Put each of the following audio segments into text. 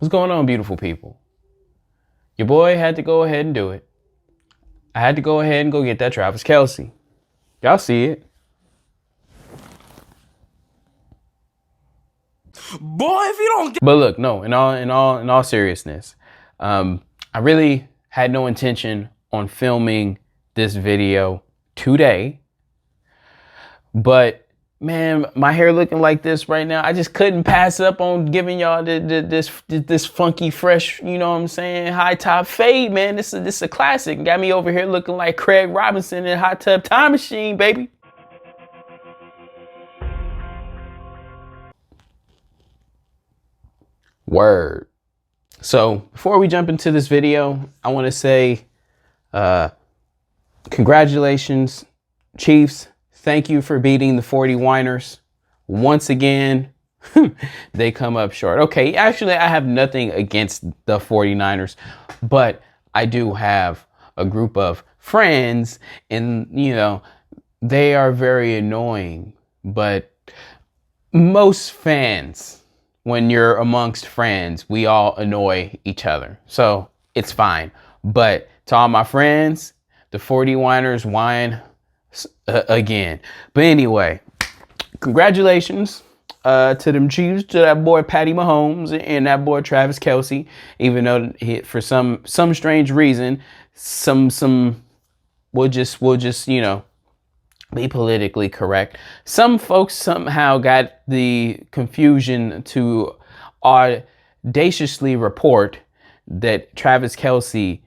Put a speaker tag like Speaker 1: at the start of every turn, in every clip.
Speaker 1: What's going on, beautiful people? Your boy had to go ahead and do it. I had to go ahead and go get that Travis Kelce. Y'all see it.
Speaker 2: Boy, if you don't get...
Speaker 1: But look, no, in all seriousness, I really had no intention on filming this video today. But man, my hair looking like this right now, I just couldn't pass up on giving y'all this funky, fresh, you know what I'm saying, high top fade, man. This is a classic. Got me over here looking like Craig Robinson in Hot Tub Time Machine, baby. Word. So before we jump into this video, I want to say congratulations, Chiefs. Thank you for beating the 40 Whiners. Once again, they come up short. Okay, actually, I have nothing against the 49ers, but I do have a group of friends, and, you know, they are very annoying. But most fans, when you're amongst friends, we all annoy each other. So it's fine. But to all my friends, the 40 Whiners whine again. But anyway, congratulations to them Chiefs, to that boy Patty Mahomes and that boy Travis Kelce. Even though for some strange reason, we'll just you know, be politically correct. Some folks somehow got the confusion to audaciously report that Travis Kelce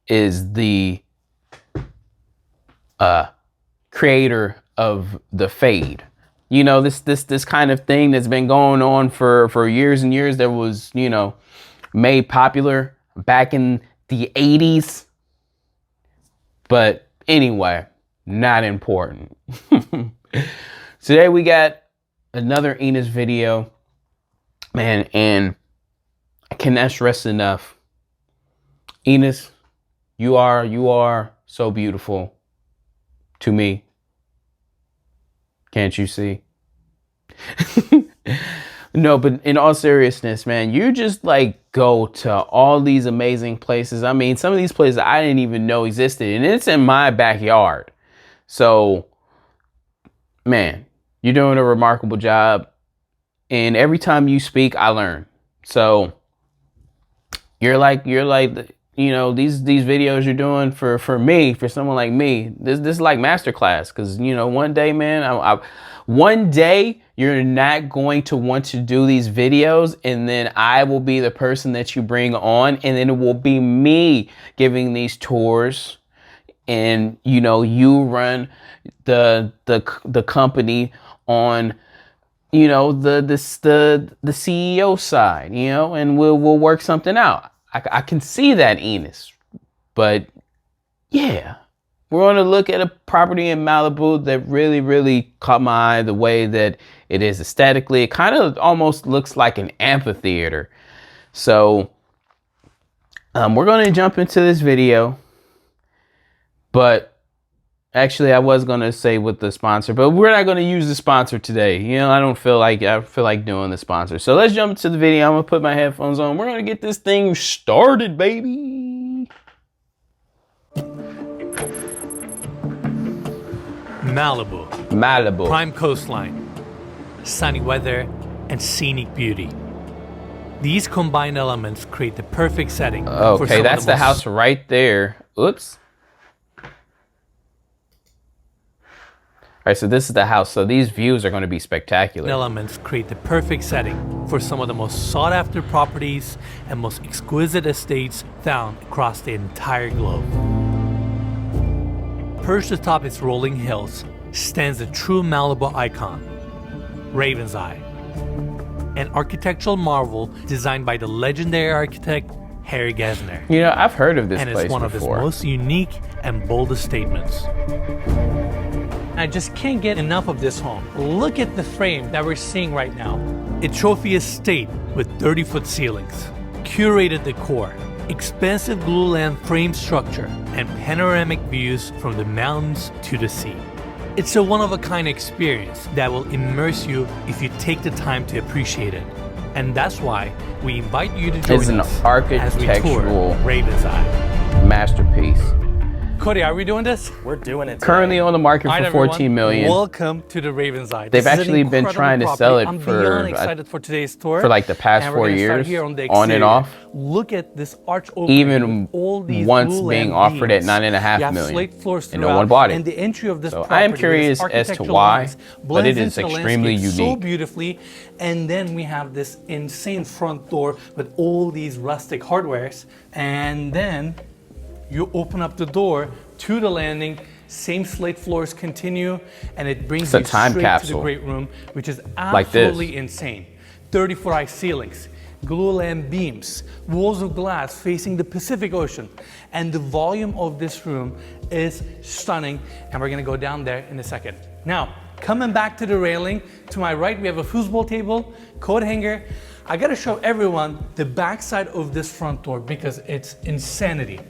Speaker 1: is the creator of the fade. You know, this kind of thing that's been going on for years and years, that was, you know, made popular back in the 80s. But anyway, not important. Today we got another Enes video, man, and I cannot stress enough, Enes, you are so beautiful to me. Can't you see? No, but in all seriousness, man, you just like go to all these amazing places. I mean, some of these places I didn't even know existed, and it's in my backyard. So, man, you're doing a remarkable job. And every time you speak, I learn. So you're like, you know, these videos you're doing for me, for someone like me, this is like masterclass. Because, you know, one day, man, one day you're not going to want to do these videos, and then I will be the person that you bring on, and then it will be me giving these tours, and, you know, you run the company on, you know, the CEO side, you know, and we'll work something out. I can see that, Enes. But yeah, we're going to look at a property in Malibu that really, really caught my eye, the way that it is aesthetically. It kind of almost looks like an amphitheater. So we're going to jump into this video. But actually, I was going to say with the sponsor, but we're not going to use the sponsor today. You know, I feel like doing the sponsor. So let's jump into the video. I'm going to put my headphones on. We're going to get this thing started, baby. Malibu.
Speaker 2: Prime coastline, sunny weather, and scenic beauty. These combined elements create the perfect setting.
Speaker 1: Okay, that's the house right there. Oops. All right, so this is the house. So these views are going to be spectacular.
Speaker 2: Elements create the perfect setting for some of the most sought-after properties and most exquisite estates found across the entire globe. Perched atop its rolling hills stands the true Malibu icon, Raven's Eye, an architectural marvel designed by the legendary architect Harry Gesner.
Speaker 1: You know, I've heard of this
Speaker 2: place
Speaker 1: before.
Speaker 2: And it's one of his most unique and boldest statements. I just can't get enough of this home. Look at the frame that we're seeing right now. A trophy estate with 30-foot ceilings, curated decor, expensive glulam frame structure, and panoramic views from the mountains to the sea. It's a one-of-a-kind experience that will immerse you if you take the time to appreciate it. And that's why we invite you to
Speaker 1: It's
Speaker 2: join
Speaker 1: an
Speaker 2: us as we
Speaker 1: architectural
Speaker 2: tour Raven's Eye.
Speaker 1: masterpiece.
Speaker 2: Cody, are we doing this?
Speaker 3: We're doing it today.
Speaker 1: Currently on the market
Speaker 2: All right,
Speaker 1: for
Speaker 2: everyone,
Speaker 1: 14 million.
Speaker 2: Welcome to the Raven's Eye.
Speaker 1: They've
Speaker 2: This is an
Speaker 1: actually been
Speaker 2: incredible
Speaker 1: trying to
Speaker 2: property.
Speaker 1: sell it
Speaker 2: I'm
Speaker 1: for,
Speaker 2: beyond excited for today's tour.
Speaker 1: for like the past
Speaker 2: And we're
Speaker 1: 4
Speaker 2: gonna start
Speaker 1: years,
Speaker 2: here on the
Speaker 1: on and
Speaker 2: exterior.
Speaker 1: off.
Speaker 2: Look at this arch opening.
Speaker 1: Even
Speaker 2: with all these
Speaker 1: once
Speaker 2: blue
Speaker 1: being
Speaker 2: lamp
Speaker 1: offered at
Speaker 2: beams.
Speaker 1: 9.5
Speaker 2: You have
Speaker 1: million,
Speaker 2: slate floors
Speaker 1: and no
Speaker 2: throughout,
Speaker 1: one bought it.
Speaker 2: And the entry of this
Speaker 1: So
Speaker 2: property
Speaker 1: I am
Speaker 2: with
Speaker 1: curious
Speaker 2: its
Speaker 1: as to
Speaker 2: architectural
Speaker 1: why,
Speaker 2: lines
Speaker 1: but
Speaker 2: blends
Speaker 1: it is
Speaker 2: into the
Speaker 1: extremely
Speaker 2: landscape so
Speaker 1: unique.
Speaker 2: beautifully. And then we have this insane front door with all these rustic hardwares. And then you open up the door to the landing, same slate floors continue, and it brings
Speaker 1: It's a
Speaker 2: you
Speaker 1: time
Speaker 2: straight to the
Speaker 1: capsule.
Speaker 2: great room, which is
Speaker 1: Like this.
Speaker 2: absolutely insane. 30-foot high ceilings, glue lamp beams, walls of glass facing the Pacific Ocean, and the volume of this room is stunning, and we're gonna go down there in a second. Now, coming back to the railing, to my right we have a foosball table, coat hanger. I gotta show everyone the backside of this front door because it's insanity.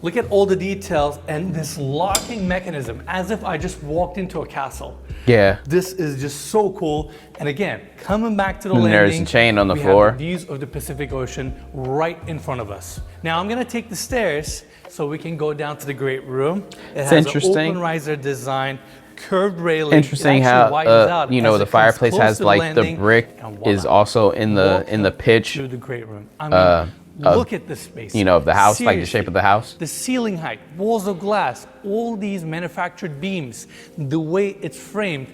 Speaker 2: Look at all the details and this locking mechanism, as if I just walked into a castle.
Speaker 1: Yeah.
Speaker 2: This is just so cool. And again, coming back to the
Speaker 1: And
Speaker 2: landing,
Speaker 1: there's a chain on the
Speaker 2: we
Speaker 1: floor.
Speaker 2: have the views of the Pacific Ocean right in front of us. Now I'm gonna take the stairs so we can go down to the great room. It has
Speaker 1: interesting.
Speaker 2: an open riser design, curved railing.
Speaker 1: Interesting
Speaker 2: It
Speaker 1: how
Speaker 2: actually widens out
Speaker 1: you know
Speaker 2: as
Speaker 1: the
Speaker 2: it comes
Speaker 1: fireplace
Speaker 2: close
Speaker 1: has
Speaker 2: to
Speaker 1: like the
Speaker 2: landing,
Speaker 1: brick
Speaker 2: and voila.
Speaker 1: is also in the pitch,
Speaker 2: to the great room. I mean, look at this space.
Speaker 1: you know, of the house, like the shape
Speaker 2: Seriously.
Speaker 1: of the house.
Speaker 2: The ceiling height, walls of glass, all these manufactured beams, the way it's framed,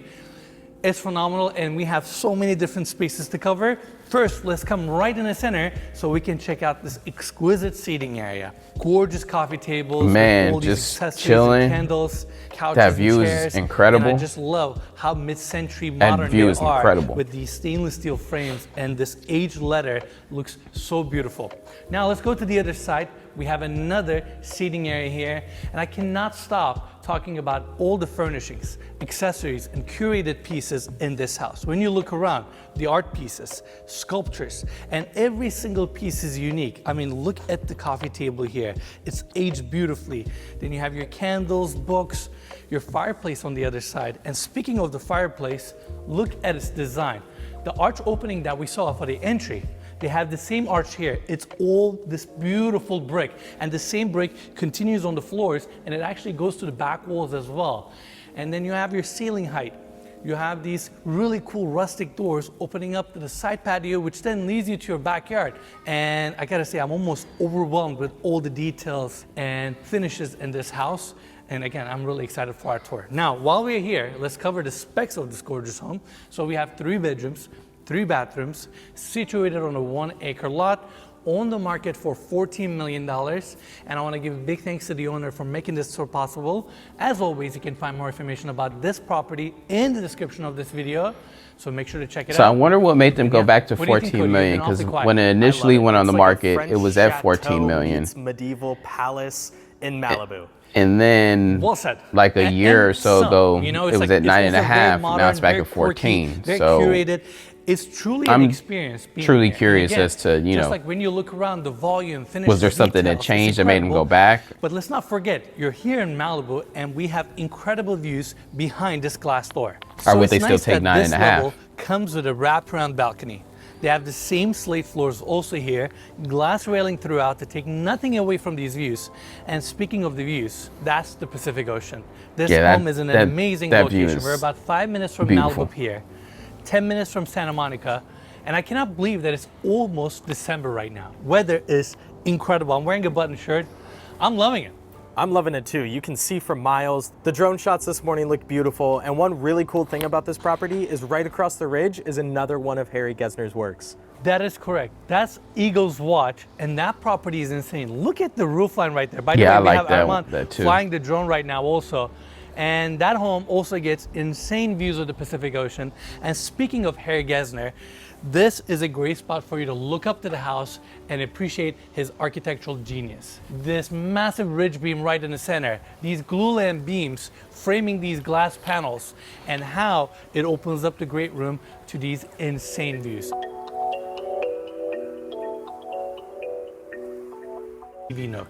Speaker 2: it's phenomenal, and we have so many different spaces to cover. First, let's come right in the center so we can check out this exquisite seating area. Gorgeous coffee tables,
Speaker 1: Man,
Speaker 2: with all these
Speaker 1: just
Speaker 2: accessories
Speaker 1: chilling.
Speaker 2: and candles, couches
Speaker 1: That
Speaker 2: and
Speaker 1: view is
Speaker 2: chairs.
Speaker 1: incredible.
Speaker 2: And I just love how mid-century modern
Speaker 1: view
Speaker 2: they
Speaker 1: is
Speaker 2: are
Speaker 1: incredible.
Speaker 2: with these stainless steel frames, and this aged leather looks so beautiful. Now let's go to the other side. We have another seating area here, and I cannot stop talking about all the furnishings, accessories, and curated pieces in this house. When you look around, the art pieces, sculptures, and every single piece is unique. I mean, look at the coffee table here. It's aged beautifully. Then you have your candles, books, your fireplace on the other side. And speaking of the fireplace, look at its design. The arch opening that we saw for the entry, they have the same arch here. It's all this beautiful brick, and the same brick continues on the floors, and it actually goes to the back walls as well. And then you have your ceiling height. You have these really cool rustic doors opening up to the side patio, which then leads you to your backyard. And I gotta say, I'm almost overwhelmed with all the details and finishes in this house. And again, I'm really excited for our tour. Now, while we're here, let's cover the specs of this gorgeous home. So we have 3 bedrooms, 3 bathrooms, situated on a 1-acre lot, on the market for $14 million. And I want to give a big thanks to the owner for making this tour possible. As always, you can find more information about this property in the description of this video. So make sure to check it
Speaker 1: So
Speaker 2: out.
Speaker 1: I wonder what made them go back to
Speaker 2: What do you think,
Speaker 1: 14
Speaker 2: Cody?
Speaker 1: million,
Speaker 2: You've been
Speaker 1: because
Speaker 2: awfully quiet.
Speaker 1: when it
Speaker 3: I
Speaker 1: initially
Speaker 3: love
Speaker 1: went on
Speaker 3: It's
Speaker 1: the
Speaker 3: like a
Speaker 1: market,
Speaker 3: French
Speaker 1: it was at 14
Speaker 3: chateau
Speaker 1: million.
Speaker 3: meets medieval palace in Malibu.
Speaker 1: And then
Speaker 2: Well said.
Speaker 1: like a year or so
Speaker 2: some,
Speaker 1: ago,
Speaker 2: you know,
Speaker 1: it
Speaker 2: it's
Speaker 1: was
Speaker 2: like-
Speaker 1: at 9.5.
Speaker 2: also very modern,
Speaker 1: Now it's back
Speaker 2: very
Speaker 1: at 14.
Speaker 2: quirky, very
Speaker 1: So
Speaker 2: curated. It's truly
Speaker 1: I'm
Speaker 2: an experience. being
Speaker 1: truly
Speaker 2: here. And
Speaker 1: curious
Speaker 2: again,
Speaker 1: as to, you
Speaker 2: just
Speaker 1: know,
Speaker 2: like when you look around, the volume, finishes,
Speaker 1: was there something that
Speaker 2: details, it's
Speaker 1: changed that made them go
Speaker 2: incredible.
Speaker 1: back?
Speaker 2: But let's not forget, you're here in Malibu, and we have incredible views behind this glass door.
Speaker 1: Or would
Speaker 2: it's
Speaker 1: they still
Speaker 2: nice
Speaker 1: take
Speaker 2: that this
Speaker 1: 9.5?
Speaker 2: level comes with a wraparound balcony. They have the same slate floors also here, glass railing throughout to take nothing away from these views. And speaking of the views, that's the Pacific Ocean. This
Speaker 1: Yeah,
Speaker 2: home is in an amazing
Speaker 1: that view
Speaker 2: location.
Speaker 1: is
Speaker 2: We're about 5 minutes from
Speaker 1: beautiful.
Speaker 2: Malibu Pier, 10 minutes from Santa Monica, and I cannot believe that it's almost December right now. Weather is incredible. I'm wearing a button shirt. I'm loving it.
Speaker 3: I'm loving it too. You can see for miles. The drone shots this morning look beautiful. And one really cool thing about this property is right across the ridge is another one of Harry Gesner's works.
Speaker 2: That is correct. That's Eagle's Watch, and that property is insane. Look at the roof line right there. By the
Speaker 1: Yeah,
Speaker 2: way,
Speaker 1: I
Speaker 2: we
Speaker 1: like
Speaker 2: have
Speaker 1: that
Speaker 2: Armand
Speaker 1: one- that too.
Speaker 2: flying the drone right now also. And that home also gets insane views of the Pacific Ocean. And speaking of Harry Gesner, this is a great spot for you to look up to the house and appreciate his architectural genius. This massive ridge beam right in the center, these glue lamp beams framing these glass panels, and how it opens up the great room to these insane views. TV nook.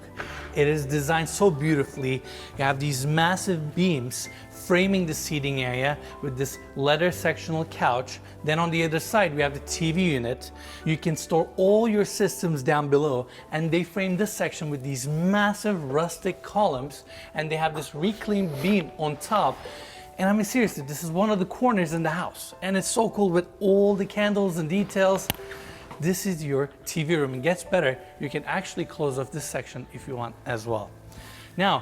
Speaker 2: It is designed so beautifully. You have these massive beams framing the seating area with this leather sectional couch. Then on the other side, we have the TV unit. You can store all your systems down below, and they frame this section with these massive rustic columns, and they have this reclaimed beam on top. And I mean, seriously, this is one of the corners in the house, and it's so cool with all the candles and details. This is your TV room. It gets better. You can actually close off this section if you want as well. Now,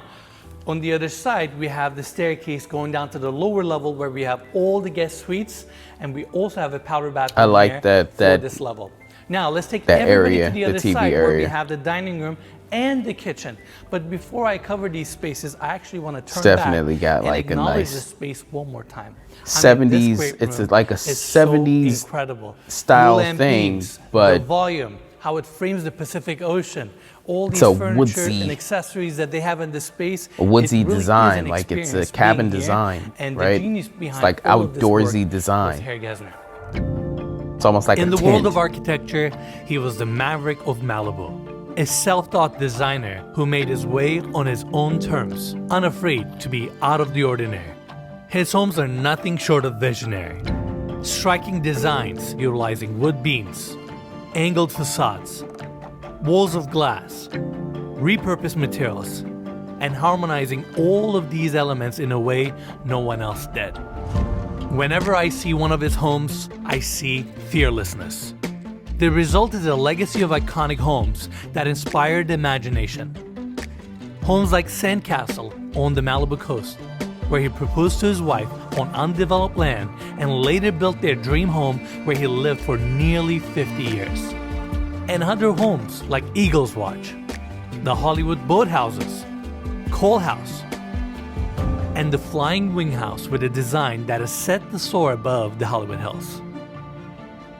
Speaker 2: on the other side, we have the staircase going down to the lower level where we have all the guest suites, and we also have a powder bathroom.
Speaker 1: I like that
Speaker 2: for this level. Now let's take
Speaker 1: that
Speaker 2: everybody
Speaker 1: area,
Speaker 2: to the other
Speaker 1: TV
Speaker 2: side where we
Speaker 1: area.
Speaker 2: have the dining room and the kitchen. But before I cover these spaces, I actually want to turn
Speaker 1: definitely
Speaker 2: back
Speaker 1: got
Speaker 2: and
Speaker 1: like a
Speaker 2: acknowledge
Speaker 1: nice
Speaker 2: this space one more time.
Speaker 1: 70s,
Speaker 2: this great
Speaker 1: it's
Speaker 2: room
Speaker 1: like a
Speaker 2: is
Speaker 1: 70s
Speaker 2: so incredible
Speaker 1: style
Speaker 2: Blue
Speaker 1: thing,
Speaker 2: beams,
Speaker 1: but
Speaker 2: the volume, how it frames the Pacific Ocean, all these
Speaker 1: a
Speaker 2: furniture
Speaker 1: woodsy-
Speaker 2: and accessories that they have in this space.
Speaker 1: a woodsy
Speaker 2: It really is
Speaker 1: design,
Speaker 2: an
Speaker 1: like it's a
Speaker 2: experience
Speaker 1: cabin
Speaker 2: being here,
Speaker 1: design,
Speaker 2: and
Speaker 1: right?
Speaker 2: the genius
Speaker 1: It's
Speaker 2: behind
Speaker 1: like
Speaker 2: all of this work
Speaker 1: outdoorsy
Speaker 2: was
Speaker 1: design.
Speaker 2: Harry Gesner.
Speaker 1: It's almost like
Speaker 2: In
Speaker 1: a
Speaker 2: the
Speaker 1: tent.
Speaker 2: world of architecture, he was the maverick of Malibu, a self-taught designer who made his way on his own terms, unafraid to be out of the ordinary. His homes are nothing short of visionary. Striking designs utilizing wood beams, angled facades, walls of glass, repurposed materials, and harmonizing all of these elements in a way no one else did. Whenever I see one of his homes, I see fearlessness. The result is a legacy of iconic homes that inspired the imagination. Homes like Sandcastle on the Malibu coast, where he proposed to his wife on undeveloped land and later built their dream home where he lived for nearly 50 years. And other homes like Eagles Watch, the Hollywood Boathouses, Cole House, and the Flying Wing House with a design that is set to soar above the Hollywood Hills.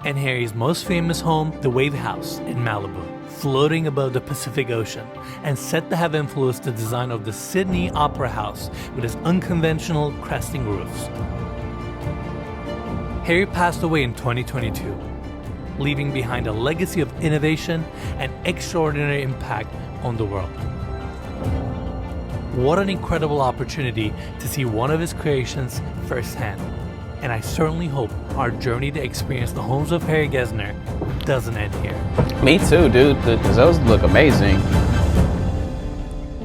Speaker 2: And Harry's most famous home, the Wave House in Malibu, floating above the Pacific Ocean and said to have influenced the design of the Sydney Opera House with its unconventional cresting roofs. Harry passed away in 2022, leaving behind a legacy of innovation and extraordinary impact on the world. What an incredible opportunity to see one of his creations firsthand. And I certainly hope our journey to experience the homes of Harry Gesner doesn't end here.
Speaker 1: Me too, dude. Those look amazing.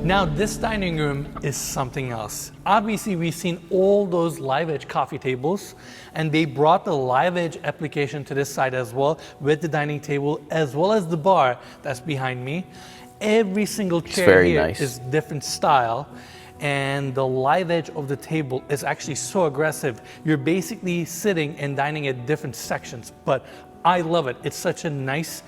Speaker 2: Now, this dining room is something else. Obviously, we've seen all those live edge coffee tables, and they brought the live edge application to this side as well, with the dining table, as well as the bar that's behind me. Every single chair
Speaker 1: very
Speaker 2: here
Speaker 1: nice.
Speaker 2: is different style, and the live edge of the table is actually so aggressive. You're basically sitting and dining at different sections, but I love it. It's such a nice,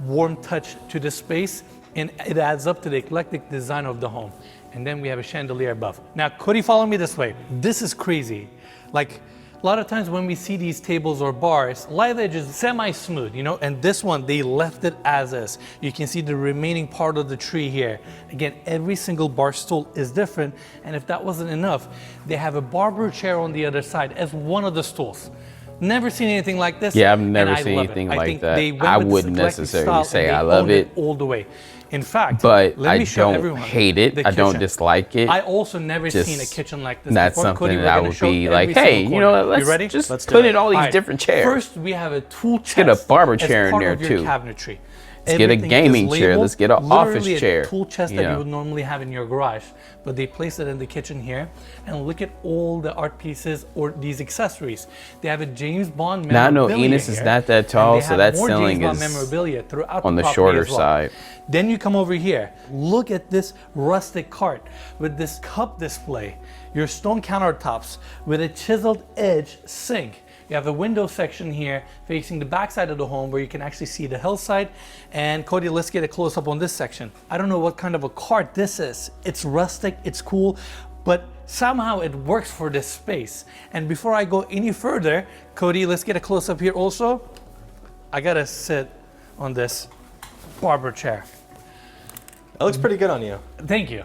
Speaker 2: warm touch to the space, and it adds up to the eclectic design of the home. And then we have a chandelier above. Now, Cody, follow me this way. This is crazy. Like, a lot of times when we see these tables or bars, live edge is semi-smooth, you know, and this one, they left it as is. You can see the remaining part of the tree here. Again, every single bar stool is different, and if that wasn't enough, they have a barber chair on the other side as one of the stools. Never seen anything like this.
Speaker 1: Yeah, I've never
Speaker 2: and I
Speaker 1: seen
Speaker 2: love
Speaker 1: anything
Speaker 2: it. I
Speaker 1: like
Speaker 2: think
Speaker 1: that.
Speaker 2: they went
Speaker 1: I
Speaker 2: with this
Speaker 1: wouldn't
Speaker 2: eclectic
Speaker 1: necessarily
Speaker 2: style,
Speaker 1: say
Speaker 2: and
Speaker 1: I
Speaker 2: they
Speaker 1: love
Speaker 2: owned
Speaker 1: it.
Speaker 2: all the way. In fact,
Speaker 1: But
Speaker 2: let
Speaker 1: I
Speaker 2: me show
Speaker 1: don't
Speaker 2: everyone
Speaker 1: hate it.
Speaker 2: the
Speaker 1: I don't
Speaker 2: kitchen.
Speaker 1: dislike it.
Speaker 2: I also never
Speaker 1: Just
Speaker 2: seen a kitchen like this
Speaker 1: That's
Speaker 2: before.
Speaker 1: something
Speaker 2: Cody,
Speaker 1: that
Speaker 2: we're
Speaker 1: I
Speaker 2: gonna
Speaker 1: would
Speaker 2: show
Speaker 1: be
Speaker 2: every
Speaker 1: like,
Speaker 2: single
Speaker 1: hey, you know
Speaker 2: corner.
Speaker 1: what?
Speaker 2: You ready?
Speaker 1: Let's just
Speaker 3: Let's do
Speaker 1: put
Speaker 3: it.
Speaker 1: in all these
Speaker 2: All right,
Speaker 1: different chairs.
Speaker 2: First, we have a tool chest.
Speaker 1: get a barber
Speaker 2: as
Speaker 1: chair in
Speaker 2: part
Speaker 1: there,
Speaker 2: of your
Speaker 1: too.
Speaker 2: cabinetry.
Speaker 1: Let's get a
Speaker 2: Everything
Speaker 1: gaming
Speaker 2: is
Speaker 1: chair.
Speaker 2: labeled,
Speaker 1: Let's get an office
Speaker 2: literally
Speaker 1: chair,
Speaker 2: a tool chest
Speaker 1: you
Speaker 2: that
Speaker 1: know.
Speaker 2: you would normally have in your garage, but they place it in the kitchen here. And look at all the art pieces or these accessories. They have a James Bond
Speaker 1: Now I know
Speaker 2: memorabilia
Speaker 1: Enes is
Speaker 2: here,
Speaker 1: not that
Speaker 2: and
Speaker 1: tall,
Speaker 2: they
Speaker 1: so
Speaker 2: have
Speaker 1: that
Speaker 2: more
Speaker 1: ceiling
Speaker 2: James Bond
Speaker 1: is
Speaker 2: memorabilia throughout
Speaker 1: on the
Speaker 2: property
Speaker 1: shorter
Speaker 2: as well.
Speaker 1: side.
Speaker 2: Then you come over here. Look at this rustic cart with this cup display. Your stone countertops with a chiseled edge sink. You have a window section here facing the backside of the home where you can actually see the hillside. And Cody, let's get a close up on this section. I don't know what kind of a cart this is. It's rustic, it's cool, but somehow it works for this space. And before I go any further, Cody, let's get a close up here also. I gotta sit on this barber chair.
Speaker 3: That looks pretty good on you.
Speaker 2: Thank you.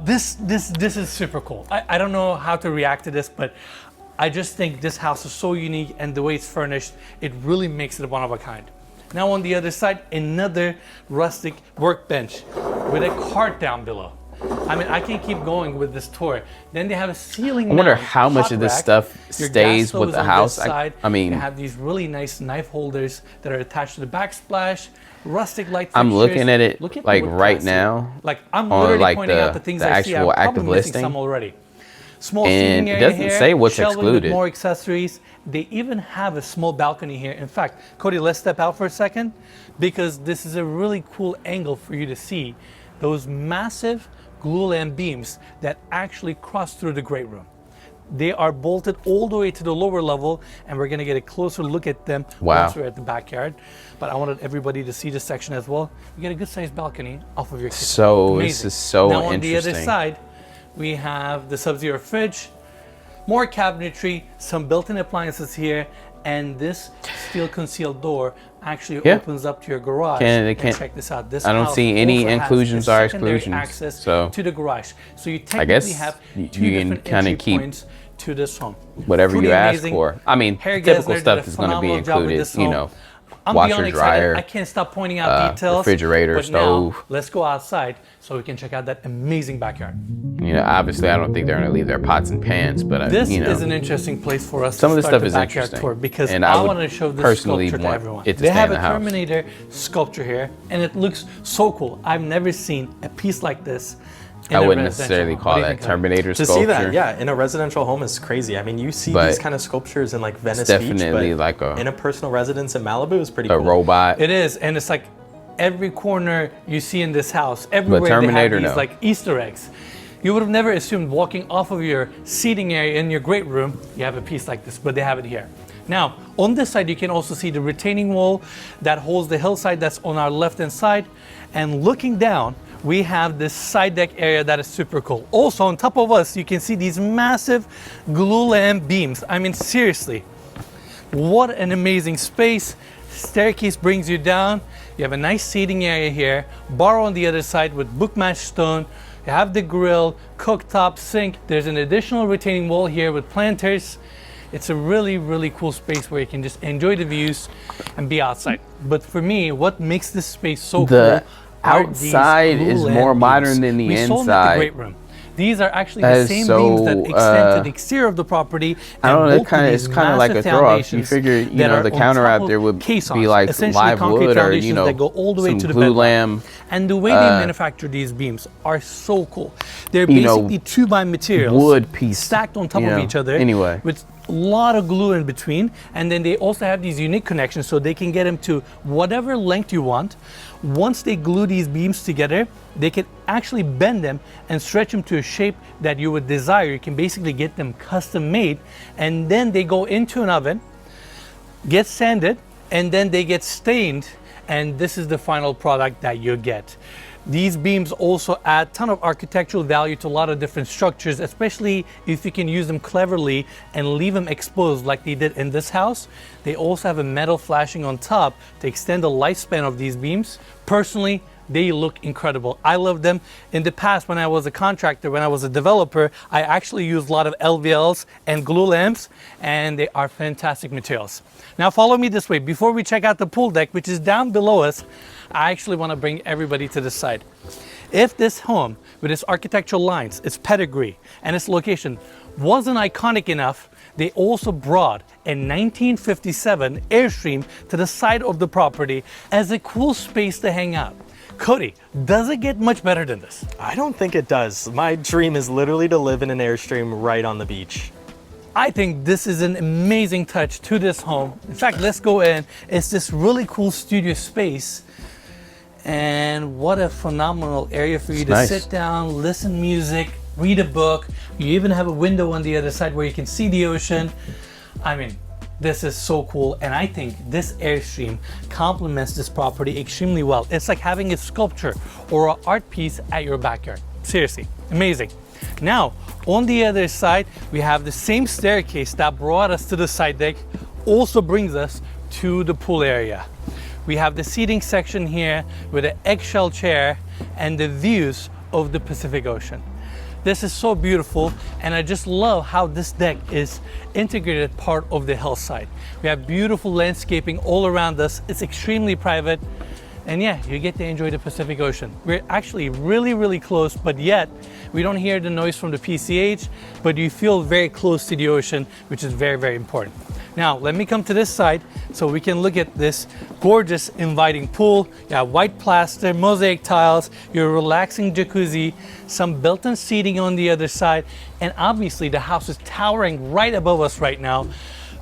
Speaker 2: This is super cool. I don't know how to react to this, but I just think this house is so unique, and the way it's furnished, it really makes it one of a kind. Now on the other side, another rustic workbench. with a cart down below. I mean, I can keep going with this tour. Then they have a ceiling.
Speaker 1: I wonder
Speaker 2: mount
Speaker 1: how much
Speaker 2: hot
Speaker 1: of this
Speaker 2: rack.
Speaker 1: stuff
Speaker 2: Your
Speaker 1: stays
Speaker 2: gas
Speaker 1: with
Speaker 2: stove
Speaker 1: the
Speaker 2: is on
Speaker 1: house.
Speaker 2: this side.
Speaker 1: I mean,
Speaker 2: you have these really nice knife holders that are attached to the backsplash. Rustic light fixtures.
Speaker 1: I'm looking at it
Speaker 2: Look at
Speaker 1: like
Speaker 2: the wood
Speaker 1: right
Speaker 2: class.
Speaker 1: now.
Speaker 2: Like I'm
Speaker 1: on
Speaker 2: literally
Speaker 1: like
Speaker 2: pointing out the things I see. I'm
Speaker 1: actual
Speaker 2: probably
Speaker 1: active
Speaker 2: missing
Speaker 1: listing.
Speaker 2: some already. Small
Speaker 1: And
Speaker 2: seating
Speaker 1: it
Speaker 2: area
Speaker 1: doesn't
Speaker 2: here,
Speaker 1: say what's
Speaker 2: shelving with
Speaker 1: excluded.
Speaker 2: more accessories. They even have a small balcony here. In fact, Cody, let's step out for a second because this is a really cool angle for you to see those massive glulam beams that actually cross through the great room. They are bolted all the way to the lower level, and we're gonna get a closer look at them once we're at the backyard. But I wanted everybody to see this section as well. You get a good sized balcony off of your kitchen.
Speaker 1: So
Speaker 2: Amazing.
Speaker 1: this is so
Speaker 2: now on the
Speaker 1: interesting.
Speaker 2: other side, we have the Sub-Zero fridge, more cabinetry, some built-in appliances here, and this steel concealed door actually opens up to your garage. And check this out. This
Speaker 1: I don't
Speaker 2: house
Speaker 1: see any
Speaker 2: also has
Speaker 1: inclusions
Speaker 2: a
Speaker 1: or
Speaker 2: secondary
Speaker 1: exclusions.
Speaker 2: access
Speaker 1: So
Speaker 2: to the garage. So you
Speaker 1: I guess
Speaker 2: technically have
Speaker 1: you
Speaker 2: two
Speaker 1: can
Speaker 2: different
Speaker 1: kinda
Speaker 2: entry
Speaker 1: keep
Speaker 2: points to this home.
Speaker 1: whatever
Speaker 2: Pretty
Speaker 1: you ask
Speaker 2: amazing.
Speaker 1: for. I mean,
Speaker 2: Harry
Speaker 1: typical
Speaker 2: Gesner
Speaker 1: stuff
Speaker 2: did a
Speaker 1: is going to be
Speaker 2: phenomenal job with
Speaker 1: included.
Speaker 2: this
Speaker 1: You
Speaker 2: home.
Speaker 1: know,
Speaker 2: I'm
Speaker 1: washer,
Speaker 2: beyond excited.
Speaker 1: dryer,
Speaker 2: I can't stop pointing out details.
Speaker 1: refrigerator,
Speaker 2: but
Speaker 1: stove.
Speaker 2: Now, let's go outside so we can check out that amazing backyard.
Speaker 1: You know, obviously, I don't think they're going to leave their pots and pans, but
Speaker 2: This
Speaker 1: you know,
Speaker 2: is an interesting place for us
Speaker 1: some
Speaker 2: to
Speaker 1: of this
Speaker 2: start
Speaker 1: stuff
Speaker 2: the
Speaker 1: is
Speaker 2: backyard
Speaker 1: interesting,
Speaker 2: tour because
Speaker 1: and
Speaker 2: I
Speaker 1: would
Speaker 2: want to show this
Speaker 1: personally
Speaker 2: sculpture to
Speaker 1: want
Speaker 2: everyone.
Speaker 1: it to
Speaker 2: They
Speaker 1: stay
Speaker 2: have
Speaker 1: in
Speaker 2: a
Speaker 1: the house.
Speaker 2: Terminator sculpture here, and it looks so cool. I've never seen a piece like this.
Speaker 1: I wouldn't necessarily call that Terminator
Speaker 3: To
Speaker 1: sculpture.
Speaker 3: see that, yeah, in a residential home is crazy. I mean, you see
Speaker 1: But
Speaker 3: these kind of sculptures in like Venice
Speaker 1: definitely
Speaker 3: Beach, but
Speaker 1: like
Speaker 3: in a personal residence in Malibu is pretty
Speaker 1: a
Speaker 3: cool.
Speaker 1: robot.
Speaker 2: It is, and it's like every corner you see in this house, everywhere
Speaker 1: Terminator,
Speaker 2: they have these
Speaker 1: no.
Speaker 2: like Easter eggs. You would have never assumed walking off of your seating area in your great room, you have a piece like this, but they have it here. Now, on this side, you can also see the retaining wall that holds the hillside that's on our left-hand side. And looking down, we have this side deck area that is super cool. Also, on top of us, you can see these massive glulam beams. I mean, seriously, what an amazing space. Staircase brings you down. You have a nice seating area here. Bar on the other side with book-matched stone. You have the grill, cooktop, sink. There's an additional retaining wall here with planters. It's a really, really cool space where you can just enjoy the views and be outside. But for me, what makes this space so cool are
Speaker 1: outside
Speaker 2: these
Speaker 1: is
Speaker 2: glulam
Speaker 1: more modern
Speaker 2: beams.
Speaker 1: than the
Speaker 2: we sold them at
Speaker 1: inside.
Speaker 2: the great room. These are actually
Speaker 1: That
Speaker 2: the
Speaker 1: is
Speaker 2: same
Speaker 1: so,
Speaker 2: beams that extend to the exterior of the property.
Speaker 1: I don't know,
Speaker 2: and bolted
Speaker 1: it's
Speaker 2: these
Speaker 1: kind of like a
Speaker 2: massive
Speaker 1: throw off. You
Speaker 2: foundations
Speaker 1: figure, you
Speaker 2: that
Speaker 1: know,
Speaker 2: are
Speaker 1: the
Speaker 2: on
Speaker 1: counter
Speaker 2: top
Speaker 1: out
Speaker 2: of
Speaker 1: there would
Speaker 2: caissons,
Speaker 1: be like
Speaker 2: essentially
Speaker 1: live
Speaker 2: concrete
Speaker 1: wood or,
Speaker 2: foundations
Speaker 1: you know,
Speaker 2: that go all the way
Speaker 1: some
Speaker 2: to the
Speaker 1: glue
Speaker 2: bedrock.
Speaker 1: lamb.
Speaker 2: And the way they manufacture these beams are so cool. They're
Speaker 1: you know,
Speaker 2: basically 2x materials,
Speaker 1: wood piece
Speaker 2: stacked on top
Speaker 1: you
Speaker 2: of
Speaker 1: know,
Speaker 2: each other.
Speaker 1: anyway.
Speaker 2: With a lot of glue in between, and then they also have these unique connections so they can get them to whatever length you want. Once they glue these beams together, they can actually bend them and stretch them to a shape that you would desire. You can basically get them custom made, and then they go into an oven, get sanded, and then they get stained, and this is the final product that you get. These beams also add a ton of architectural value to a lot of different structures, especially if you can use them cleverly and leave them exposed like they did in this house. They also have a metal flashing on top to extend the lifespan of these beams. Personally, they look incredible. I love them. In the past, when I was a contractor, when I was a developer, I actually used a lot of LVLs and glue lamps, and they are fantastic materials. Now follow me this way. Before we check out the pool deck, which is down below us, I actually want to bring everybody to the side. If this home, with its architectural lines, its pedigree, and its location wasn't iconic enough, they also brought a 1957 Airstream to the side of the property as a cool space to hang out. Cody, does it get much better than this?
Speaker 3: I don't think it does. My dream is literally to live in an Airstream right on the beach.
Speaker 2: I think this is an amazing touch to this home. In fact, let's go in. It's this really cool studio space. And what a phenomenal area for you to sit down, listen music, read a book. You even have a window on the other side where you can see the ocean. I mean, this is so cool, and I think this Airstream complements this property extremely well. It's like having a sculpture or an art piece at your backyard. Seriously, amazing. Now, on the other side, we have the same staircase that brought us to the side deck, also brings us to the pool area. We have the seating section here with an eggshell chair and the views of the Pacific Ocean. This is so beautiful, and I just love how this deck is integrated part of the hillside. We have beautiful landscaping all around us. It's extremely private. And yeah, you get to enjoy the Pacific Ocean. We're actually really, really close, but yet we don't hear the noise from the PCH, but you feel very close to the ocean, which is very, very important. Now, let me come to this side so we can look at this gorgeous, inviting pool. You have white plaster, mosaic tiles, your relaxing jacuzzi, some built-in seating on the other side, and obviously the house is towering right above us right now.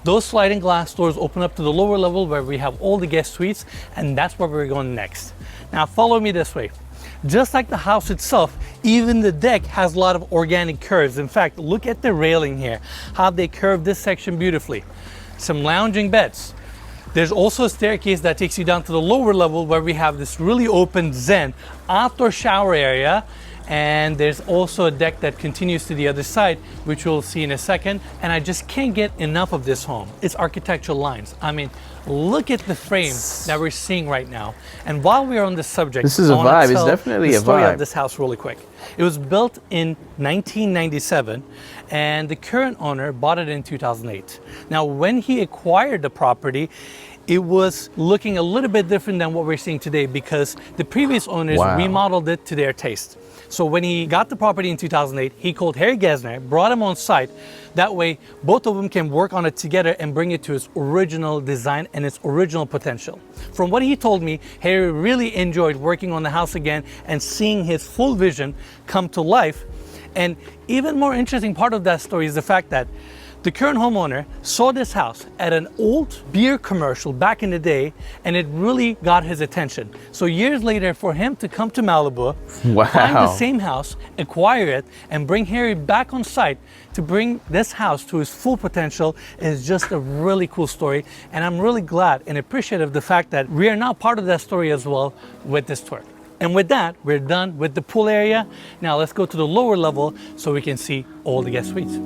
Speaker 2: Those sliding glass doors open up to the lower level where we have all the guest suites, and that's where we're going next. Now follow me this way. Just like the house itself, even the deck has a lot of organic curves. In fact, look at the railing here, how they curve this section beautifully. Some lounging beds. There's also a staircase that takes you down to the lower level where we have this really open zen outdoor shower area. And there's also a deck that continues to the other side, which we'll see in a second. And I just can't get enough of this home. It's architectural lines. I mean, look at the frame that we're seeing right now. And while we're on this subject,
Speaker 1: this is a vibe. It's definitely a vibe.
Speaker 2: Story of this house really quick. It was built in 1997, and the current owner bought it in 2008. Now, when he acquired the property, it was looking a little bit different than what we're seeing today because the previous owners remodeled it to their taste. So when he got the property in 2008, he called Harry Gesner, brought him on site. That way, both of them can work on it together and bring it to its original design and its original potential. From what he told me, Harry really enjoyed working on the house again and seeing his full vision come to life. And even more interesting part of that story is the fact that the current homeowner saw this house at an old beer commercial back in the day, and it really got his attention. So years later, for him to come to Malibu, find the same house, acquire it, and bring Harry back on site to bring this house to its full potential is just a really cool story. And I'm really glad and appreciative of the fact that we are now part of that story as well with this tour. And with that, we're done with the pool area. Now let's go to the lower level so we can see all the guest suites.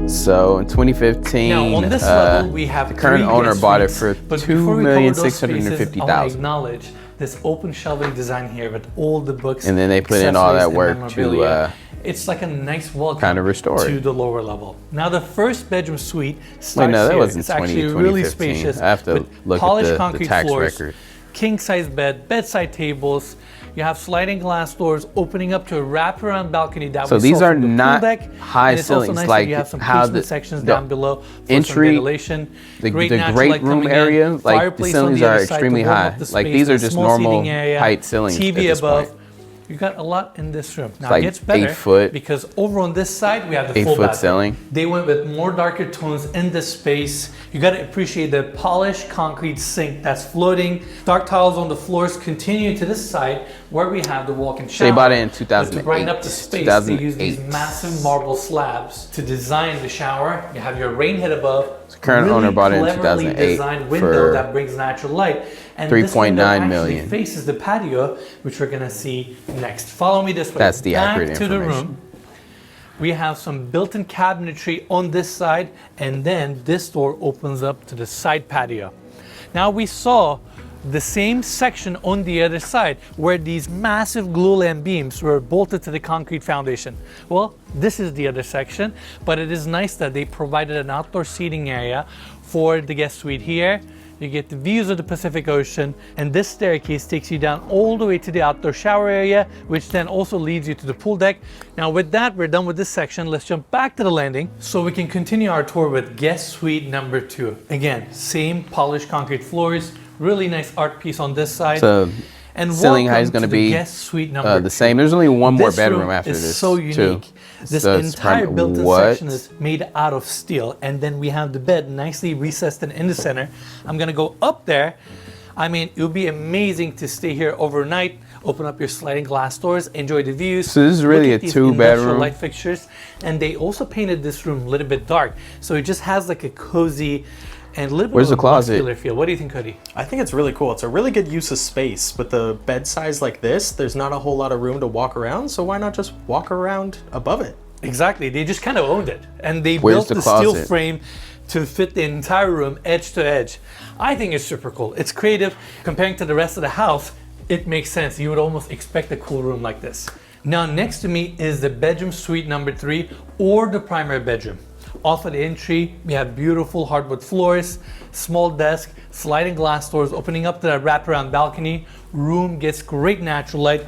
Speaker 1: So in 2015,
Speaker 2: now, on this level, we have
Speaker 1: the current owner bought it for
Speaker 2: $2,650,000. I acknowledge this open shelving design here with all the books,
Speaker 1: and then they put in all that work to
Speaker 2: it's like a nice welcome
Speaker 1: kind of restore
Speaker 2: to the lower level. Now the first bedroom suite starts
Speaker 1: Wait, no, that
Speaker 2: here.
Speaker 1: wasn't
Speaker 2: It's actually really spacious.
Speaker 1: I have to look at the tax
Speaker 2: floors,
Speaker 1: record.
Speaker 2: King size bed, bedside tables. You have sliding glass doors opening up to a wraparound balcony that
Speaker 1: so
Speaker 2: we
Speaker 1: these
Speaker 2: saw
Speaker 1: are
Speaker 2: from the
Speaker 1: not
Speaker 2: pool deck.
Speaker 1: high ceilings,
Speaker 2: nice
Speaker 1: like
Speaker 2: you have some
Speaker 1: how the
Speaker 2: sections down below for
Speaker 1: entry,
Speaker 2: some ventilation.
Speaker 1: the
Speaker 2: great
Speaker 1: great room area, like the ceilings are extremely high. Like these are just normal height ceilings.
Speaker 2: TV above. You got a lot in this room. Now
Speaker 1: like
Speaker 2: it gets better
Speaker 1: 8 foot,
Speaker 2: because over on this side we have the
Speaker 1: 8
Speaker 2: full
Speaker 1: foot
Speaker 2: bathroom.
Speaker 1: ceiling.
Speaker 2: They went with more darker tones in the space. You got to appreciate the polished concrete sink that's floating. Dark tiles on the floors continue to this side where we have the walk-in shower.
Speaker 1: They bought it in 2008.
Speaker 2: To brighten up the space, they use these massive marble slabs to design the shower. You have your rain head above.
Speaker 1: The current owner bought it in 2008
Speaker 2: designed window that brings natural light. And
Speaker 1: $3.9 million.
Speaker 2: Faces the patio, which we're gonna see next. Follow me this way.
Speaker 1: That's the accurate
Speaker 2: information. Back to the room. We have some built-in cabinetry on this side, and then this door opens up to the side patio. Now we saw the same section on the other side where these massive glulam beams were bolted to the concrete foundation. Well, this is the other section, but it is nice that they provided an outdoor seating area for the guest suite here. You get the views of the Pacific Ocean, and this staircase takes you down all the way to the outdoor shower area, which then also leads you to the pool deck. Now with that, we're done with this section. Let's jump back to the landing so we can continue our tour with guest suite number 2. Again, same polished concrete floors, really nice art piece on this side.
Speaker 1: So
Speaker 2: and
Speaker 1: ceiling height is going to be
Speaker 2: guest suite number
Speaker 1: the same. There's only one more
Speaker 2: this
Speaker 1: bedroom
Speaker 2: room
Speaker 1: after
Speaker 2: is
Speaker 1: this.
Speaker 2: so unique.
Speaker 1: Too.
Speaker 2: This
Speaker 1: So
Speaker 2: entire built-in section is made out of steel, and then we have the bed nicely recessed in the center. I'm gonna go up there. I mean, it would be amazing to stay here overnight. Open up your sliding glass doors, enjoy the views.
Speaker 1: So this is really a 2-bedroom.
Speaker 2: Light fixtures, and they also painted this room a little bit dark, so it just has like a cozy and a little bit of a muscular feel. What do you think, Cody?
Speaker 3: I think it's really cool. It's a really good use of space. With the bed size like this, there's not a whole lot of room to walk around, so why not just walk around above it?
Speaker 2: Exactly. They just kind of owned it, and they built the steel frame to fit the entire room edge to edge. I think it's super cool. It's creative. Comparing to the rest of the house, it makes sense. You would almost expect a cool room like this. Now next to me is the bedroom suite number 3, or the primary bedroom. Off of the entry, we have beautiful hardwood floors, small desk, sliding glass doors opening up to that wraparound balcony. Room gets great natural light,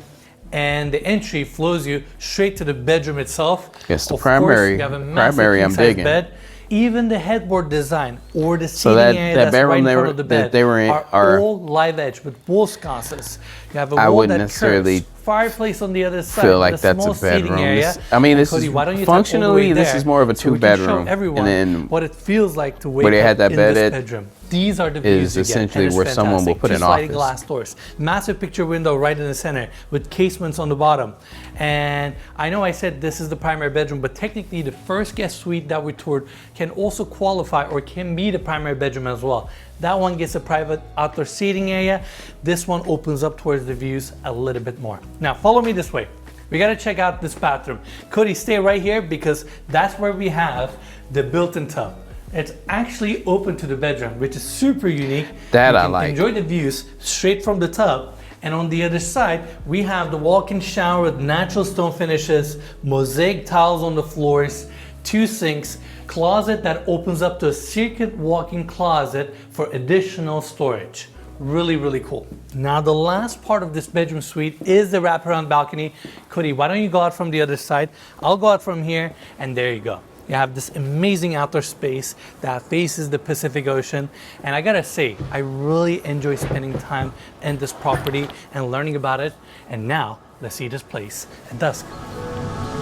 Speaker 2: and the entry flows you straight to the bedroom itself.
Speaker 1: Yes, the
Speaker 2: of
Speaker 1: primary.
Speaker 2: Course, you have a massive
Speaker 1: Primary, I'm
Speaker 2: king-size
Speaker 1: digging.
Speaker 2: bed. Even the headboard design or the
Speaker 1: So
Speaker 2: seating area
Speaker 1: that
Speaker 2: that's
Speaker 1: bedroom
Speaker 2: right in front of the bed
Speaker 1: that they were in
Speaker 2: are all live edge with wool sconces. You have a
Speaker 1: I
Speaker 2: wall
Speaker 1: wouldn't
Speaker 2: that
Speaker 1: necessarily
Speaker 2: curves, fireplace on the other side,
Speaker 1: feel like
Speaker 2: with
Speaker 1: that's
Speaker 2: small
Speaker 1: a bedroom.
Speaker 2: seating area.
Speaker 1: I mean,
Speaker 2: And
Speaker 1: this
Speaker 2: Cody,
Speaker 1: is
Speaker 2: why don't you tap all the
Speaker 1: functionally
Speaker 2: way
Speaker 1: this
Speaker 2: there
Speaker 1: is more of a
Speaker 2: so we can show
Speaker 1: two-bedroom,
Speaker 2: everyone
Speaker 1: and then
Speaker 2: what it feels like to wake
Speaker 1: where they
Speaker 2: up
Speaker 1: had that
Speaker 2: in
Speaker 1: bed
Speaker 2: this
Speaker 1: at
Speaker 2: bedroom. These are the
Speaker 1: is
Speaker 2: views you get,
Speaker 1: essentially
Speaker 2: and it's
Speaker 1: where someone will
Speaker 2: fantastic.
Speaker 1: put
Speaker 2: Two
Speaker 1: an
Speaker 2: sliding
Speaker 1: office.
Speaker 2: glass doors, massive picture window right in the center with casements on the bottom. And I know I said this is the primary bedroom, but technically the first guest suite that we toured can also qualify or can be the primary bedroom as well. That one gets a private outdoor seating area. This one opens up towards the views a little bit more. Now follow me this way. We gotta check out this bathroom. Cody, stay right here because that's where we have the built-in tub. It's actually open to the bedroom, which is super unique.
Speaker 1: That
Speaker 2: You
Speaker 1: I
Speaker 2: can
Speaker 1: like.
Speaker 2: enjoy the views straight from the tub. And on the other side, we have the walk-in shower with natural stone finishes, mosaic tiles on the floors, 2 sinks, closet that opens up to a circuit walk-in closet for additional storage. Really, really cool. Now the last part of this bedroom suite is the wraparound balcony. Cody, why don't you go out from the other side? I'll go out from here, and there you go. You have this amazing outdoor space that faces the Pacific Ocean. And I gotta say, I really enjoy spending time in this property and learning about it. And now, let's see this place at dusk.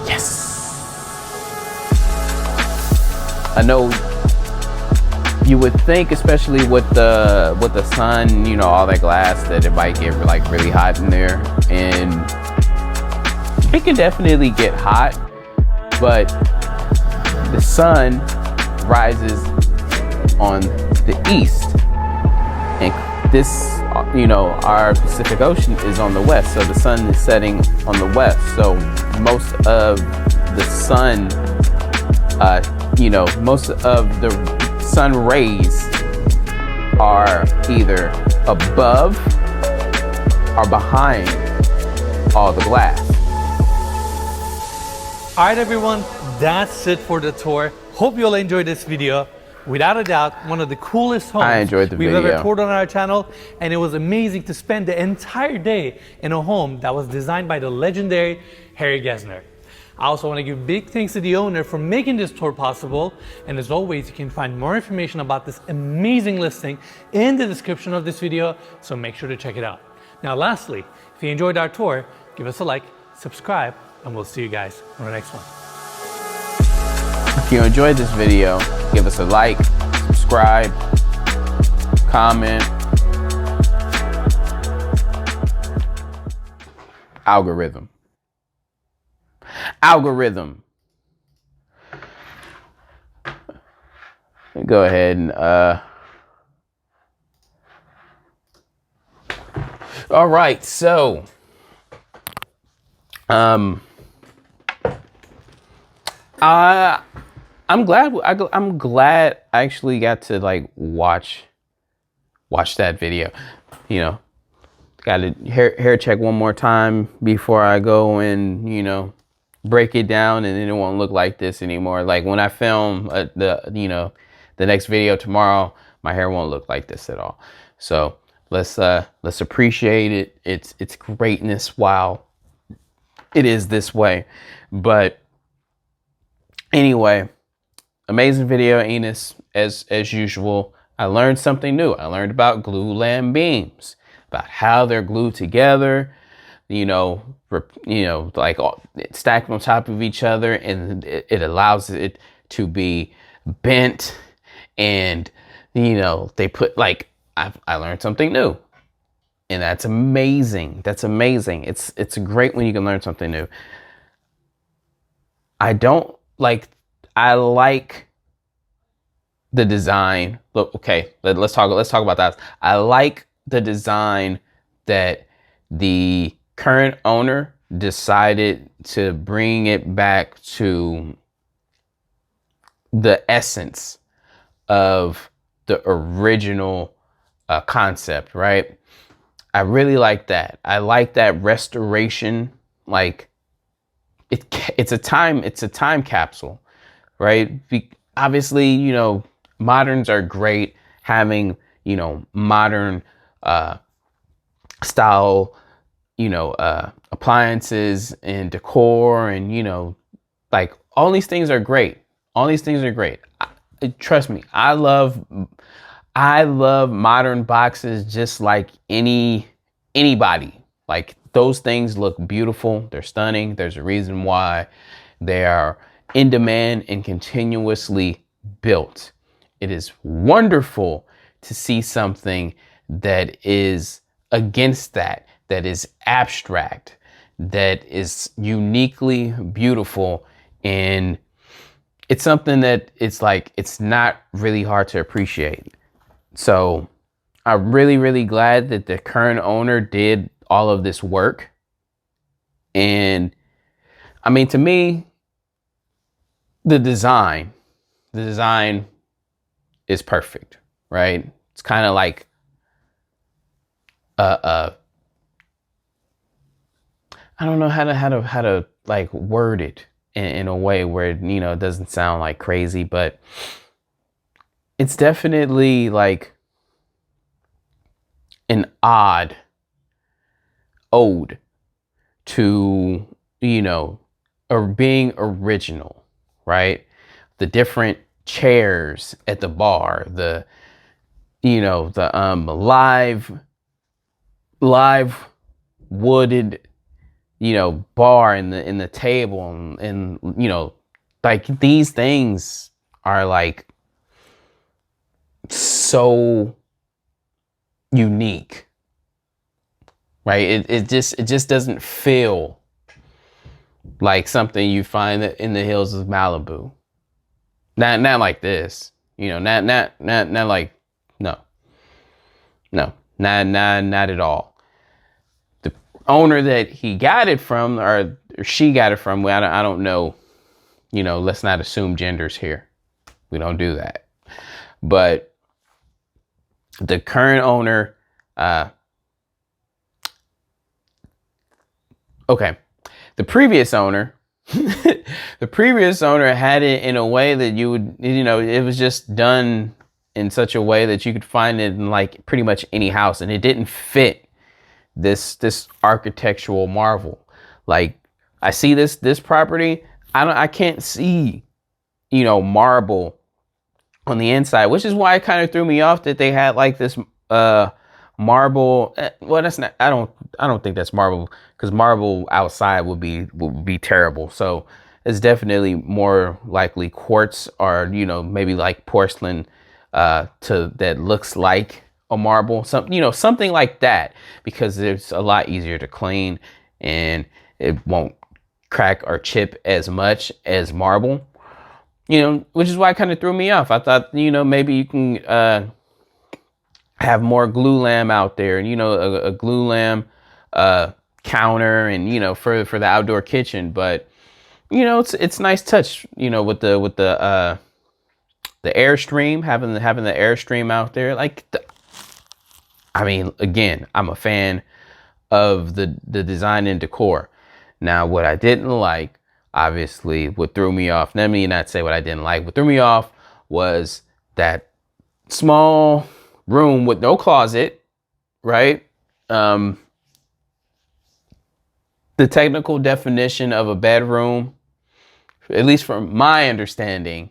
Speaker 1: Yes. I know you would think, especially with the sun, you know, all that glass, that it might get like really hot in there, and it can definitely get hot, but the sun rises on the east, and this, you know, our Pacific Ocean is on the west, so the sun is setting on the west, so most of the sun, most of the sun rays are either above or behind all the glass.
Speaker 2: All right, everyone, that's it for the tour. Hope you'll enjoy this video. Without a doubt, one of the coolest homes
Speaker 1: I enjoyed the
Speaker 2: we've
Speaker 1: video.
Speaker 2: ever toured on our channel, and it was amazing to spend the entire day in a home that was designed by the legendary Harry Gesner. I also want to give big thanks to the owner for making this tour possible, and as always, you can find more information about this amazing listing in the description of this video, so make sure to check it out. Now lastly, if you enjoyed our tour, give us a like, subscribe, and we'll see you guys on the next one.
Speaker 1: If you enjoyed this video, give us a like, subscribe, comment. Algorithm. Go ahead and all right, so I'm glad I actually got to like watch that video. You know, got to hair check one more time before I go and, you know, break it down, and then it won't look like this anymore. Like when I film the next video tomorrow, my hair won't look like this at all. So let's appreciate it. It's greatness while it is this way. But anyway, amazing video, Enes, as usual. I learned something new. I learned about glulam beams, about how they're glued together, like stacked on top of each other, and it allows it to be bent. And, they put like, I learned something new, and that's amazing. That's amazing. It's great when you can learn something new. I like the design. Look, okay, let's talk about that. I like the design that the current owner decided to bring it back to the essence of the original concept, right? I really like that. I like that restoration. Like it's a time capsule, right? obviously, moderns are great, having, modern style, appliances and decor, and, like, all these things are great. All these things are great. Trust me, I love modern boxes just like anybody. Like, those things look beautiful. They're stunning. There's a reason why they are in demand and continuously built. It is wonderful to see something that is against that is abstract, that is uniquely beautiful, and it's something that it's like it's not really hard to appreciate. So I'm really, really glad that the current owner did all of this work. And I mean, to me, the design, the design is perfect, right? It's kind of like uh I don't know how to like word it in a way where it doesn't sound like crazy, but it's definitely like an odd ode to or being original, right? The different chairs at the bar, the live wooded bar in the table, and like, these things are like so unique, right? It just doesn't feel like something you find in the hills of Malibu. Not like this, not like, no, no, not at all. The owner that he got it from, or she got it from, I don't know, let's not assume genders here. We don't do that. But the current owner, okay, the previous owner, the previous owner had it in a way that you would, it was just done in such a way that you could find it in like pretty much any house, and it didn't fit this architectural marvel. Like, I see this property, I can't see, marble on the inside, which is why it kind of threw me off that they had like this marble. Well, that's not, I don't think that's marble, because marble outside would be terrible. So it's definitely more likely quartz, or maybe like porcelain, to that looks like a marble, something like that, because it's a lot easier to clean and it won't crack or chip as much as marble. Which is why it kind of threw me off. I thought, maybe you can have more glue lamp out there, and a glue lamp counter, and for the outdoor kitchen. But it's nice touch, with the Airstream, having the Airstream out there. Like, I mean, again, I'm a fan of the design and decor. Now, what I didn't like, obviously, what threw me off, let me not say what I didn't like. What threw me off was that small room with no closet, right? The technical definition of a bedroom, at least from my understanding,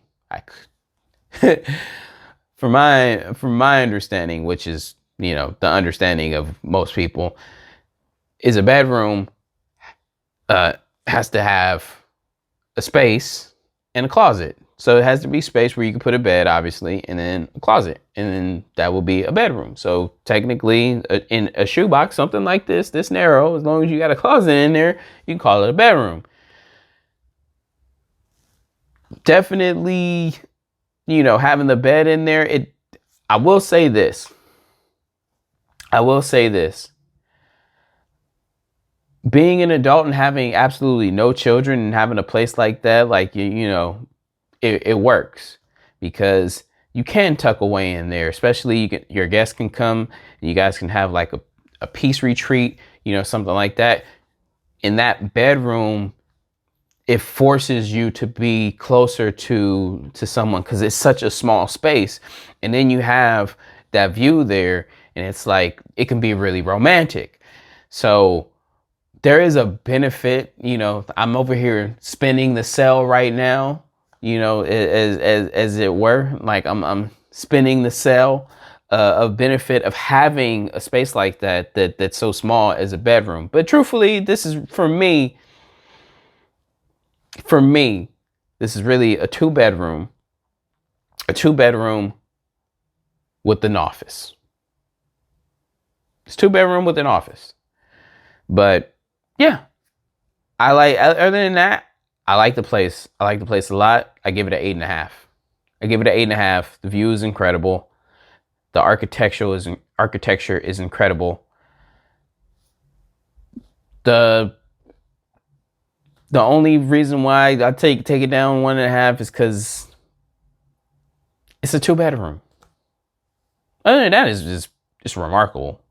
Speaker 1: from my understanding, which is, the understanding of most people, is a bedroom has to have a space and a closet. So it has to be space where you can put a bed, obviously, and then a closet, and then that will be a bedroom. So technically, in a shoebox, something like this narrow, as long as you got a closet in there, you can call it a bedroom. Definitely, having the bed in there, I will say this. Being an adult and having absolutely no children and having a place like that, like, it works, because you can tuck away in there, especially your guests can come and you guys can have like a peace retreat, something like that. In that bedroom it forces you to be closer to someone because it's such a small space. And then you have that view there, and it's like it can be really romantic. So there is a benefit, you know. I'm over here spinning the cell right now, you know, as it were. Like I'm spinning the cell of benefit of having a space like that's so small as a bedroom. But truthfully, this is for me, this is really a two bedroom with an office. It's 2 bedroom with an office. But yeah, I like, other than that, I like the place. I like the place a lot. I give it an 8.5. I give it an 8.5. The view is incredible. The architecture is incredible. The only reason why I take it down 1.5 is because it's a 2 bedroom. Other than that, it's just remarkable.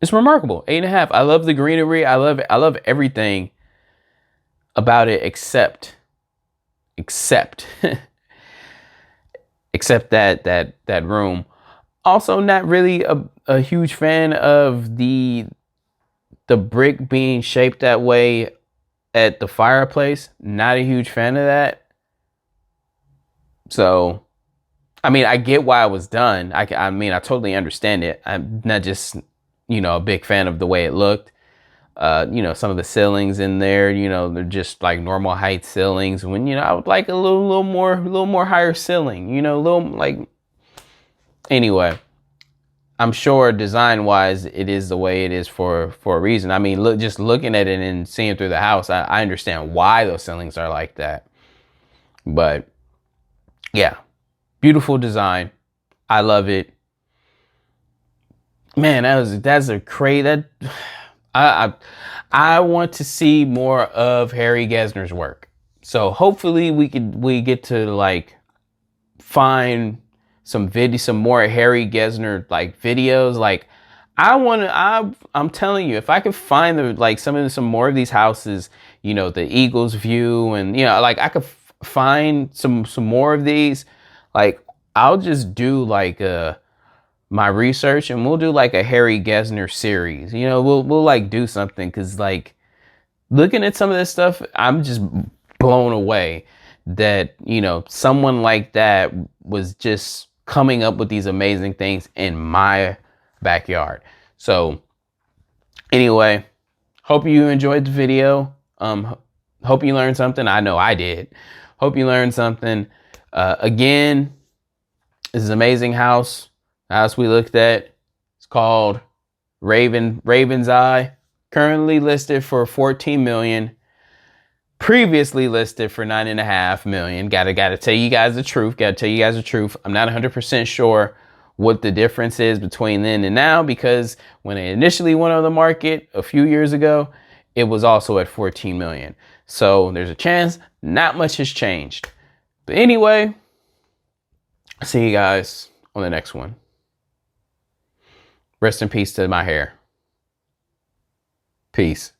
Speaker 1: It's remarkable. 8.5. I love the greenery. I love everything about it except except that room. Also, not really a huge fan of the brick being shaped that way at the fireplace. Not a huge fan of that. So, I mean, I get why it was done. I mean, I totally understand it. I'm not just, you know, a big fan of the way it looked. You know, some of the ceilings in there, you know, they're just like normal height ceilings. When, you know, I would like a little more higher ceiling, you know, a little like, anyway, I'm sure design wise, it is the way it is for a reason. I mean, look, just looking at it and seeing through the house, I understand why those ceilings are like that. But yeah, beautiful design. I love it. Man, that's a crazy, that I want to see more of Harry Gesner's work. So hopefully we get to like find some more Harry Gesner like videos. Like I'm telling you, if I could find some more of these houses, you know, the Eagles view, and, you know, like I could find some more of these, like I'll just do like my research, and we'll do like a Harry Gesner series. You know, we'll like do something, because like looking at some of this stuff, I'm just blown away that, you know, someone like that was just coming up with these amazing things in my backyard. So anyway, hope you enjoyed the video. Hope you learned something. I know I did. Hope you learned something. Again, this is an amazing house. The house we looked at, it's called Raven's Eye. Currently listed for 14 million. Previously listed for 9.5 million. Gotta tell you guys the truth. I'm not 100% sure what the difference is between then and now, because when it initially went on the market a few years ago, it was also at 14 million. So there's a chance not much has changed. But anyway, see you guys on the next one. Rest in peace to my hair. Peace.